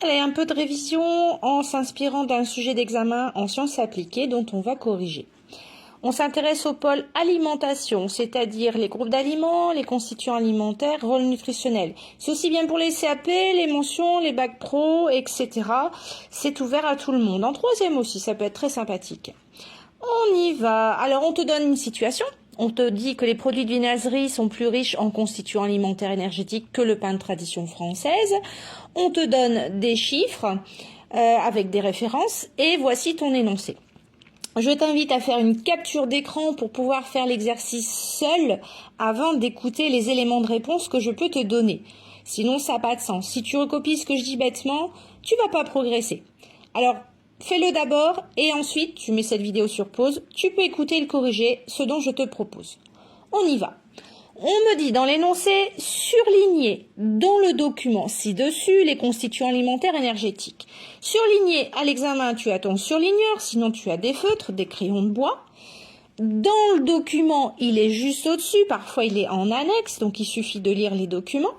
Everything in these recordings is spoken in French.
Allez, un peu de révision en s'inspirant d'un sujet d'examen en sciences appliquées dont on va corriger. On s'intéresse au pôle alimentation, c'est-à-dire les groupes d'aliments, les constituants alimentaires, rôle nutritionnel. C'est aussi bien pour les CAP, les mentions, les bacs pro, etc. C'est ouvert à tout le monde. En troisième aussi, ça peut être très sympathique. On y va. Alors, on te donne une situation. On te dit que les produits de viennoiserie sont plus riches en constituants alimentaires énergétiques que le pain de tradition française. On te donne des chiffres avec des références et voici ton énoncé. Je t'invite à faire une capture d'écran pour pouvoir faire l'exercice seul avant d'écouter les éléments de réponse que je peux te donner. Sinon, ça n'a pas de sens. Si tu recopies ce que je dis bêtement, tu vas pas progresser. Alors, fais-le d'abord et ensuite, tu mets cette vidéo sur pause. Tu peux écouter et le corriger, ce dont je te propose. On y va. On me dit dans l'énoncé surligné dans le document ci-dessus les constituants alimentaires énergétiques. Surligné à l'examen, tu as ton surligneur, sinon tu as des feutres, des crayons de bois. Dans le document, il est juste au-dessus, parfois il est en annexe, donc il suffit de lire les documents.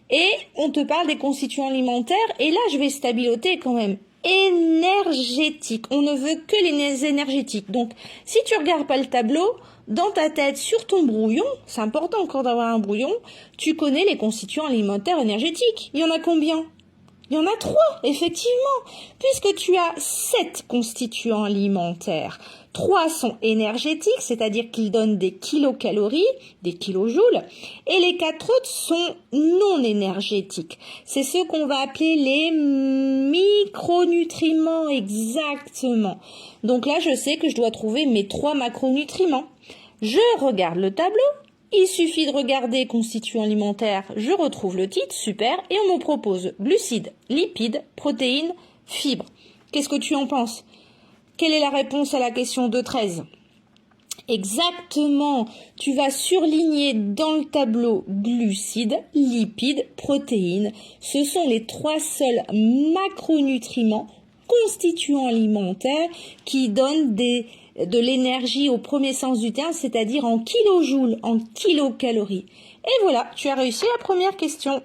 Et on te parle des constituants alimentaires, et là je vais stabiloter quand même. Énergétique, on ne veut que les énergétiques. Donc si tu regardes pas le tableau, dans ta tête, sur ton brouillon, c'est important encore d'avoir un brouillon, tu connais les constituants alimentaires énergétiques. Il y en a combien? Il y en a 3, effectivement, puisque tu as 7 constituants alimentaires. 3 sont énergétiques, c'est-à-dire qu'ils donnent des kilocalories, des kilojoules, et les 4 autres sont non énergétiques. C'est ceux qu'on va appeler les micronutriments, exactement. Donc là, je sais que je dois trouver mes 3 macronutriments. Je regarde le tableau. Il suffit de regarder constituants alimentaires, je retrouve le titre, super, et on me propose glucides, lipides, protéines, fibres. Qu'est-ce que tu en penses? Quelle est la réponse à la question 2.13? Exactement, tu vas surligner dans le tableau glucides, lipides, protéines. Ce sont les 3 seuls macronutriments constituants alimentaires qui donnent de l'énergie au premier sens du terme, c'est-à-dire en kilojoules, en kilocalories. Et voilà, tu as réussi la première question.